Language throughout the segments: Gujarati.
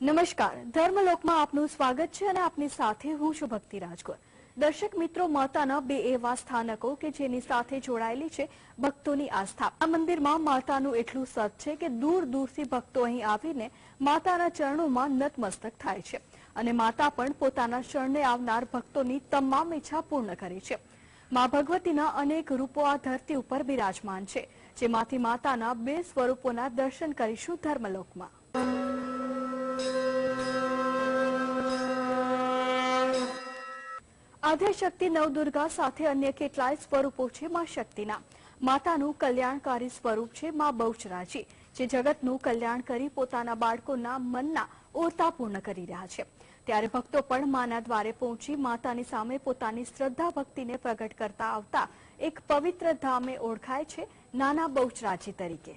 નમસ્કાર, ધર્મલોકમાં આપનું સ્વાગત છે અને આપની સાથે હું છું ભક્તિ રાજકોર। દર્શક મિત્રો, માતાના બે એવા સ્થાનકો કે જેની સાથે જોડાયેલી છે ભક્તોની આસ્થા। આ મંદિરમાં માતાનું એટલું સત છે કે દૂર દૂરથી ભક્તો અહીં આવીને માતાના ચરણોમાં નતમસ્તક થાય છે અને માતા પણ પોતાના શરણે આવનાર ભક્તોની તમામ ઈચ્છા પૂર્ણ કરે છે। માં ભગવતીના અનેક રૂપો આ ધરતી ઉપર બિરાજમાન છે, જેમાંથી માતાના બે સ્વરૂપોના દર્શન કરીશું ધર્મલોકમાં। આદ્યશક્તિ નવદુર્ગા સાથે અન્ય કેટલાય સ્વરૂપો છે માં શક્તિના। માતાનું કલ્યાણકારી સ્વરૂપ છે માં બહુચરાજી, જે જગતનું કલ્યાણ કરી પોતાના બાળકોના મનના ઓરતા પૂર્ણ કરી રહ્યા છે। ત્યારે ભક્તો પણ માના દ્વારે પહોંચી માતાની સામે પોતાની શ્રદ્ધા ભક્તિને પ્રગટ કરતા આવતા એક પવિત્ર ધામે ઓળખાય છે નાના બહુચરાજી તરીકે।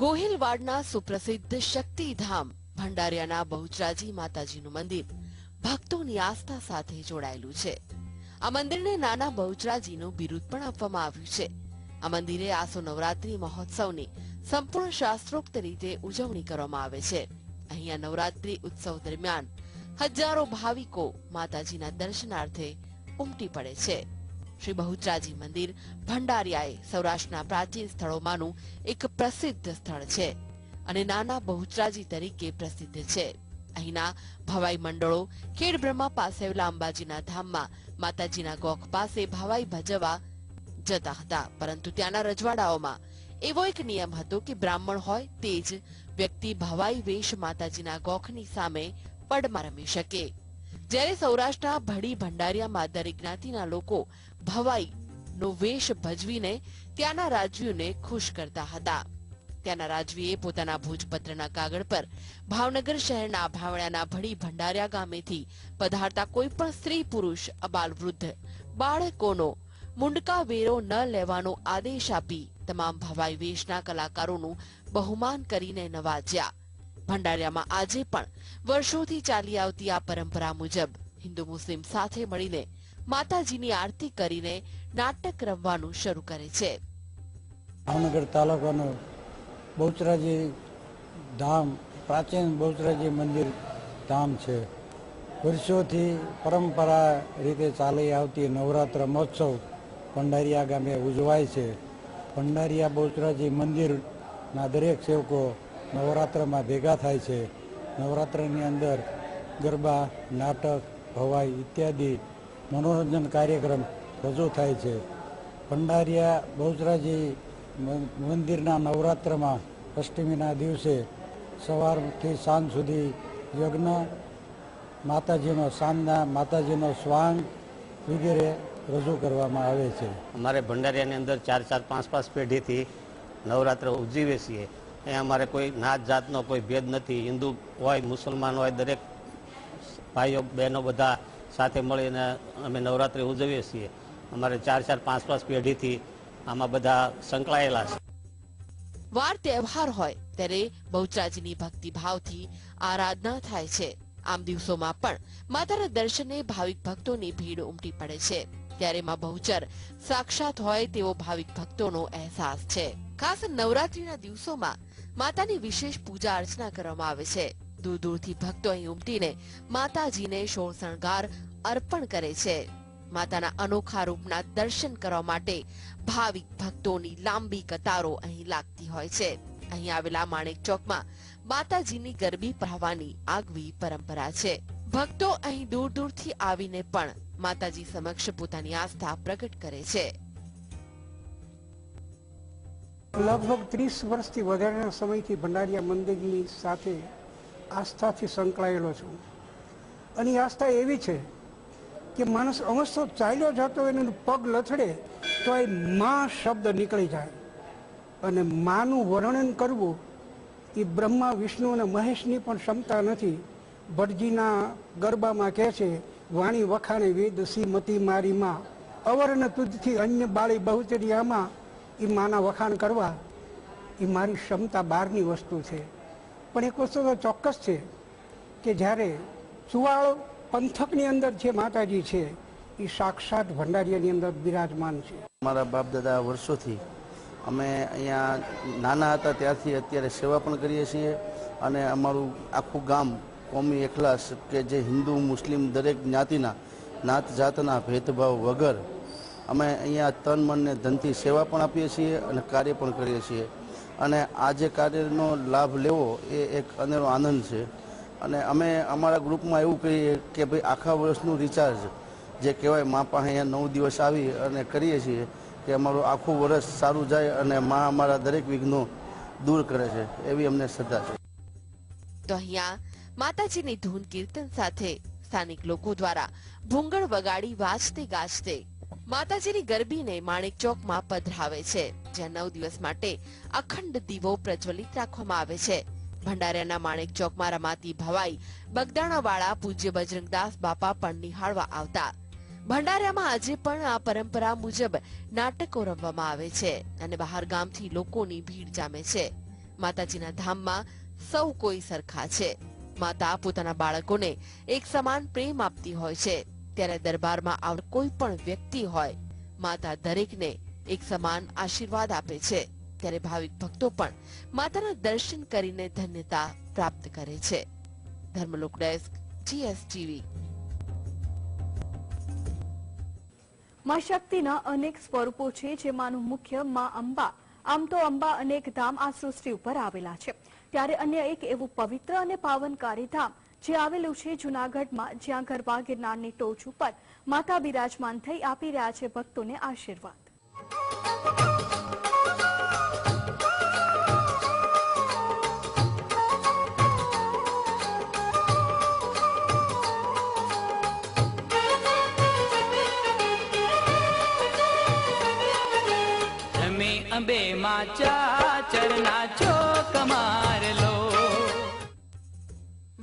ગોહિલવાડના સુપ્રસિદ્ધ શક્તિધામ ભંડારિયાના બહુચરાજી માતાજીનું મંદિર ભક્તોની આસ્થા સાથે જોડાયેલું છે। આ મંદિરને નાના બહુચરાજીનું બિરુદ પણ આપવામાં આવ્યું છે। આ મંદિરે આસો નવરાત્રી મહોત્સવની સંપૂર્ણ શાસ્ત્રોક્ત રીતે ઉજવણી કરવામાં આવે છે। અહીંયા નવરાત્રી ઉત્સવ દરમિયાન હજારો ભાવિકો માતાજીના દર્શનાર્થે ઉમટી પડે છે। શ્રી બહુચરાજી મંદિર ભંડારિયા એ સૌરાષ્ટ્રના પ્રાચીન સ્થળોમાંનું એક પ્રસિદ્ધ સ્થળ છે અને નાના બહુચરાજી તરીકે પ્રસિદ્ધ છે। અહીંના ભવાઈ મંડળો ખેડબ્રહ્મા પાસે આવેલા અંબાજીના ધામમાં માતાજીના ગોખ પાસે ભવાઈ ભજવવા જતા હતા, પરંતુ ત્યાંના રજવાડાઓમાં એવો એક નિયમ હતો કે બ્રાહ્મણ હોય તે જ વ્યક્તિ ભવાઈ વેશ માતાજીના ગોખની સામે પડમાં રમી શકે, જ્યારે સૌરાષ્ટ્રના ભડી ભંડારિયામાં દરેક જ્ઞાતિના લોકો ભવાઈ નો વેશ ભજવીને ત્યાંના રાજવીઓને ખુશ કરતા હતા। ત્યાંના રાજવીએ પોતાના ભોજપત્રના કાગળ પર ભાવનગર શહેરના ભાવણાના ભડી ભંડારિયા ગામેથી પધારતા કોઈ પણ સ્ત્રી પુરુષ અબાલ વૃદ્ધ બાળકોનો મુંડકા વેરો ન લેવાનો આદેશ આપી તમામ ભવાઈ વેશના કલાકારોનું બહુમાન કરીને નવાજ્યા। ભંડારિયામાં આજે પણ વર્ષોથી ચાલી આવતી આ પરંપરા મુજબ હિન્દુ મુસ્લિમ સાથે મળીને માતાજીની આરતી કરીને નાટક રમવાનું શરૂ કરે છે। ભાવનગર તાલુકાનું બહુચરાજી ધામ પ્રાચીન બહુચરાજી મંદિર ધામ છે। વર્ષોથી પરંપરા રીતે ચાલી આવતી નવરાત્ર મહોત્સવ ભંડારિયા ગામે ઉજવાય છે। ભંડારિયા બહુચરાજી મંદિરના દરેક સેવકો નવરાત્રમાં ભેગા થાય છે। નવરાત્રની અંદર ગરબા, નાટક, ભવાઈ ઇત્યાદિ મનોરંજન કાર્યક્રમ રજૂ થાય છે। ભંડારિયા બહુચરાજી મંદિરના નવરાત્રમાં અષ્ટમીના દિવસે સવારથી સાંજ સુધી યજ્ઞ, માતાજીનો સાંજના માતાજીનો સ્વાંગ વગેરે રજૂ કરવામાં આવે છે। અમારે ભંડારિયાની અંદર 4-4, 5-5 પેઢીથી નવરાત્ર ઉજવીએ છીએ। અહીંયા અમારે કોઈ નાત જાતનો કોઈ ભેદ નથી। હિન્દુ હોય, મુસલમાન હોય, દરેક ભાઈઓ બહેનો બધા સાથે મળીને અમે નવરાત્રિ ઉજવીએ છીએ। અમારે 4-4, 5-5 પેઢીથી આમાં બધા સંકળાયેલા છે। વાર તહેવાર હોય ત્યારે બહુચરાજીની ભક્તિભાવથી આરાધના થાય છે। આમ દિવસોમાં પણ માતાના દર્શને ભાવિક ભક્તોની ભીડ ઉમટી પડે છે, ત્યારે માં બહુચર સાક્ષાત હોય તેવો ભાવિક ભક્તોનો અહેસાસ છે। ખાસ નવરાત્રીના દિવસોમાં માતાની વિશેષ પૂજા અર્ચના કરવામાં આવે છે। દૂર દૂરથી ભક્તો અહીં ઉમટીને માતાજીને શોળ શણગાર અર્પણ કરે છે। માતાના અનોખા રૂપના દર્શન કરવા માટે ભાવિક ભક્તોની લાંબી કતારો અહીં લાગતી હોય છે। અહીં આવેલા માણેક ચોકમાં માતાજીની ગરબી પઢાવવાની આગવી પરંપરા છે। ભક્તો અહીં દૂર દૂરથી આવીને પણ માતાજી સમક્ષ પોતાની આસ્થા પ્રગટ કરે છે। લગભગ 30 વર્ષથી વધારેના સમયથી ભંડારિયા મંદિરની સાથે આસ્થાથી સંકળાયેલો છું અને આસ્થા એવી છે કે માણસ અવસ્થો ચાલ્યો જતો એને પગ લથડે તો એ માં શબ્દ નીકળી જાય અને માનું વર્ણન કરવું એ બ્રહ્મા, વિષ્ણુ અને મહેશની પણ ક્ષમતા નથી। ભટજીના ગરબામાં કહે છે, વાણી વખાણે વેદ શ્રીમતી મારી માં, અવર્ણ તુજથી અન્ય બાળી બહુચરિયામાં, એ માના વખાણ કરવા એ મારી ક્ષમતા બહારની વસ્તુ છે। પણ એક વસ્તુ તો ચોક્કસ છે કે જ્યારે સુવાળ પંથકની અંદર જે માતાજી છે એ સાક્ષાત ભંડારીયાની અંદર બિરાજમાન છે. અમારા બાપ દાદા વર્ષોથી અમે અહીંયા નાના હતા ત્યારથી અત્યારે સેવા પણ કરીએ છીએ અને અમારું આખું ગામ કોમી એખલાસ કે જે હિન્દુ મુસ્લિમ દરેક જ્ઞાતિના નાત જાતના ભેદભાવ વગર અમે અહીંયા તન મન ને ધનથી સેવા પણ આપીએ છીએ અને કાર્ય પણ કરીએ છીએ અને આ જે કાર્યનો લાભ લેવો એ એક અનેરો આનંદ છે. અને અમે અમારા ગ્રુપમાં એવું કહીએ કે ભાઈ આખા વર્ષનું રિચાર્જ જે કહેવાય મા પાસે અહીંયા 9 દિવસ આવી અને કરીએ છીએ કે અમારું આખું વર્ષ સારું જાય અને મા અમારા દરેક વિઘ્નો દૂર કરે છે એવી અમને શ્રદ્ધા છે. તો અહીંયા માતાજીની ધૂન કીર્તન સાથે સ્થાનિક લોકો દ્વારા ભૂંગળ વગાડી વાજતે ગાજતે માતાજીની ગરબીને માણેક ચોકમાં પધરાવે છે, જ્યાં 9 દિવસ માટે અખંડ દીવો પ્રજ્વલિત રાખવામાં આવે છે. ભંડારિયાના માણેક ચોકમાં રમાતી ભવાઈ બગદાણાવાળા પૂજ્ય બજરંગદાસ બાપા પણ નિહાળવા આવતા. ભંડારિયામાં આજે પણ આ પરંપરા મુજબ નાટકો રમવામાં આવે છે અને બહાર ગામથી લોકોની ભીડ જામે છે. માતાજીના ધામમાં સૌ કોઈ સરખા છે. માતા પોતાના બાળકોને એક સમાન પ્રેમ આપતી હોય છે, ત્યારે દરબારમાં આવનાર કોઈ પણ વ્યક્તિ હોય, માતા દરેકને એક સમાન આશીર્વાદ આપે છે. ત્યારે ભાવિક ભક્તો પણ માતાના દર્શન કરીને ધન્યતા પ્રાપ્ત કરે છે. Dharmalok desk, GSTV. માં શક્તિના અનેક સ્વરૂપો છે, જેમાંનું મુખ્ય માં અંબા. આમ તો અંબા અનેક ધામ આ સૃષ્ટિ ઉપર આવેલા છે, ત્યારે અન્ય એક એવું પવિત્ર અને પાવનકારી ધામ જે આવેલું છે જૂનાગઢમાં, જ્યાં ગરબા ગિરનારની ટોચ ઉપર માતા બિરાજમાન થઈ આપી રહ્યા છે ભક્તોને આશીર્વાદ. અંબે માચા ચરના ચોક માર લો.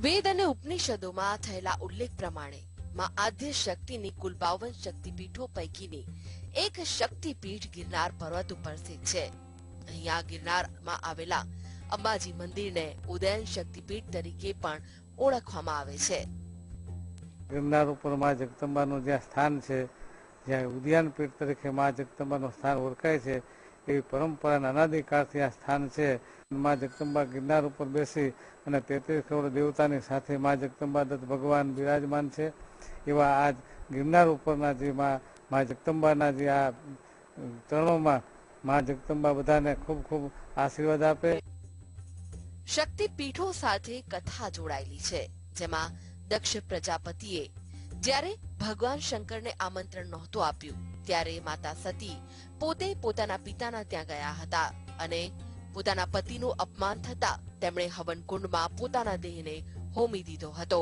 વેદ અને ઉપનિષદોમાં થયેલા ઉલ્લેખ પ્રમાણે માં આદ્ય શક્તિની કુલ 52 શક્તિપીઠો પૈકીની એક શક્તિપીઠ ગિરનાર પર્વત ઉપર સ્થિત છે. અહીંયા ગિરનારમાં આવેલા અંબાજી મંદિરને ઉદયન શક્તિપીઠ તરીકે પણ ઓળખવામાં આવે છે. ગિરનાર ઉપર મા જગદંબાનું જ્યાં સ્થાન છે, જ્યાં ઉદયાન પીઠ તરીકે મા જગદંબાનું સ્થાન ઓળખાય છે, એવી પરંપરાના અનાદિકાળથી આ સ્થાન છે. મા જગદંબા ગિરનાર ઉપર બેસી અને 33 કરોડ દેવતાની સાથે મા જગદંબા દત્ત ભગવાન બિરાજમાન છે. એવા આજ ગિરનાર ઉપરના જે મા જગદંબાના જે આ ચરણોમાં મા જગદંબા બધાને ખૂબ ખૂબ આશીર્વાદ આપે. શક્તિપીઠો સાથે કથા જોડાયેલી છે, જેમાં દક્ષ પ્રજાપતિએ જ્યારે ભગવાન શંકરને આમંત્રણ નહોતું આપ્યું, ત્યારે માતા સતી પોતે પોતાના પિતાના ત્યાં ગયા હતા અને પોતાના પતિનું અપમાન થતા તેમણે હવનકુંડમાં પોતાના દેહને હોમી દીધો હતો.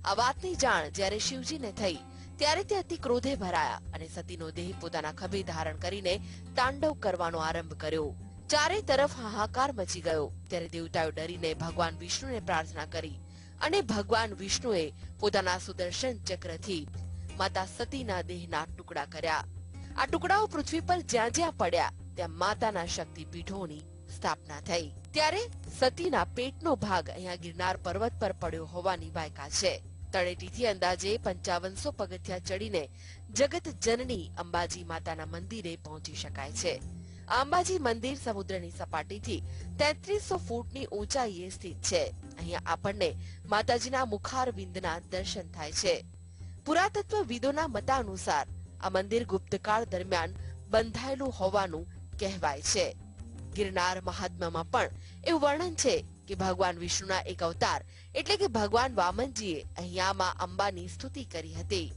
આ વાતની જાણ જ્યારે શિવજીને થઈ, ત્યારે તે અતિ ક્રોધે ભરાયા અને સતીનો દેહ પોતાના ખભે ધારણ કરીને તાંડવ કરવાનો આરંભ કર્યો. ચારે તરફ હાહાકાર મચી ગયો. ત્યારે દેવતાઓ ડરીને ભગવાન વિષ્ણુને પ્રાર્થના કરી અને ભગવાન વિષ્ણુએ પોતાના સુદર્શન ચક્રથી માતા સતીના દેહના ટુકડા કર્યા. આ ટુકડાઓ પૃથ્વી પર જ્યાં જ્યાં પડ્યા ત્યાં માતાના શક્તિપીઠોની સ્થાપના થઈ. ત્યારે સતીના પેટનો ભાગ અહીંયા ગિરનાર પર્વત પર પડ્યો હોવાની વાયકા છે. તળેટીથી અંદાજે 5500 પગથિયા ચડીને જગત જનની અંબાજી માતાના મંદિરે પહોંચી શકાય છે. આ અંબાજી મંદિર સમુદ્રની સપાટીથી 3300 ફૂટની ઊંચાઈએ સ્થિત છે. અહીંયા આપણને માતાજીના મુખારવિંદના દર્શન થાય છે. પુરાતત્વવિદોના મતાનુસાર આ મંદિર ગુપ્તકાળ દરમિયાન બંધાયેલું હોવાનું કહેવાય છે. ગિરનાર મહાત્મ્યમાં પણ એવું વર્ણન છે કે ભગવાન વિષ્ણુના એક અવતાર એટલે કે ભગવાન વામનજીએ અહીંયા માં અંબાની સ્તુતિ કરી હતી.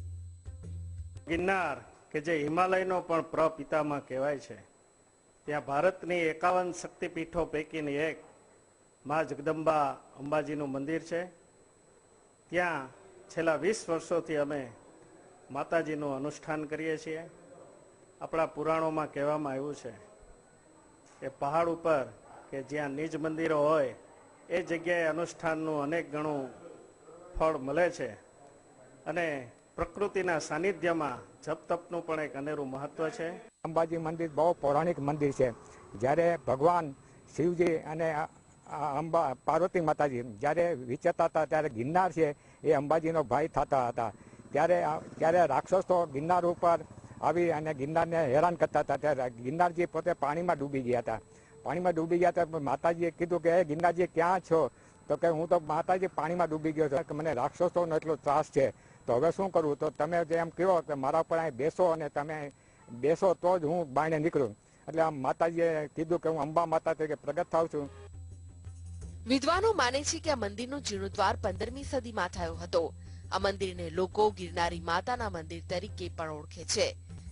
ગિરનાર કે જે હિમાલયનો પણ પ્રપિતામહ કહેવાય છે, ત્યાં ભારતની 51 શક્તિપીઠો પૈકીની એક મા જગદંબા અંબાજીનું મંદિર છે. ત્યાં છેલ્લા 20 વર્ષોથી અમે માતાજીનું અનુષ્ઠાન કરીએ છીએ. આપણા પુરાણોમાં કહેવામાં આવ્યું છે કે પહાડ ઉપર કે જ્યાં નિજ મંદિરો હોય એ જગ્યાએ અનુષ્ઠાનનું અનેક ગણું ફળ મળે છે અને પ્રકૃતિના સાનિધ્યમાં જપ તપનું પણ એક અનેરું મહત્વ છે. અંબાજી મંદિર બહુ પૌરાણિક મંદિર છે. જ્યારે ભગવાન શિવજી અને પાર્વતી માતાજી જ્યારે વિચરતા હતા ત્યારે ગિરનાર છે એ અંબાજીનો ભાઈ થતા હતા. ત્યારે રાક્ષસો ગિરનાર ઉપર આવી અને ગિરનારને હેરાન કરતા હતા. ત્યારે ગિરનારજી પોતે પાણીમાં ડૂબી ગયા હતા. માતાજીએ કીધું કે ગિરનારજી ક્યાં છો? તો કે હું તો માતાજી પાણીમાં ડૂબી ગયો છું, મને રાક્ષસોનો એટલો ત્રાસ છે, તો હવે શું કરવું? તો તમે એમ કહો કે મારા ઉપર અહીં બેસો અને તમે બેસો તો જ હું બાયણે નીકળું. એટલે આમ માતાજીએ કીધું કે હું અંબા માતા તરીકે પ્રગટ થાઉં છું. વિદ્વાનો માને છે કે આ મંદિરનો જીર્ણોદ્ધાર 15મી સદીમાં થયો હતો. આ મંદિરને લોકો ગિરનારી માતાના મંદિર તરીકે પણ ઓળખે છે.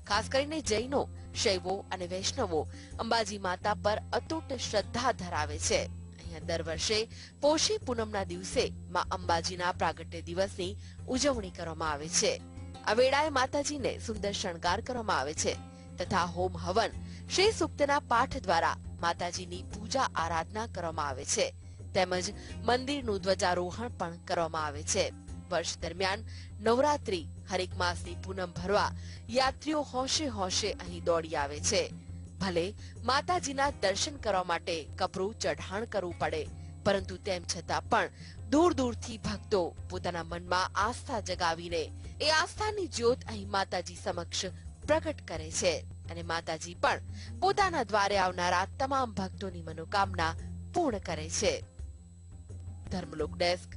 ખાસ કરીને જૈનો, શૈવો અને વૈષ્ણવો અંબાજી માતા પર અતૂટ શ્રદ્ધા ધરાવે છે. અહીંયા દર વર્ષે પોષી પૂનમના દિવસે માં અંબાજીના પ્રાગટ્ય દિવસની ઉજવણી કરવામાં આવે છે. આ વેળાએ માતાજીને સુંદર શણગાર કરવામાં આવે છે તથા હોમ હવન, શ્રી સૂક્તના પાઠ દ્વારા માતાજીની પૂજા આરાધના કરવામાં આવે છે. તેમજ મંદિરનું ધ્વજારોહણ પણ કરવામાં આવે છે. વર્ષ દરમિયાન નવરાત્રી, હરેક માસની પૂનમ ભરવા યાત્રીઓ હોંશે હોંશે અહીં દોડી આવે છે. ભલે માતાજીના દર્શન કરવા માટે કપરું ચઢાણ કરવું પડે, પરંતુ તેમ છતાં પણ દૂર દૂરથી ભક્તો પોતાના મનમાં આસ્થા જગાવીને એ આસ્થાની જ્યોત અહીં માતાજી સમક્ષ પ્રગટ કરે છે અને માતાજી પણ પોતાના દ્વારે આવનારા તમામ ભક્તોની મનોકામના પૂર્ણ કરે છે. ધર્મલોક ડેસ્ક,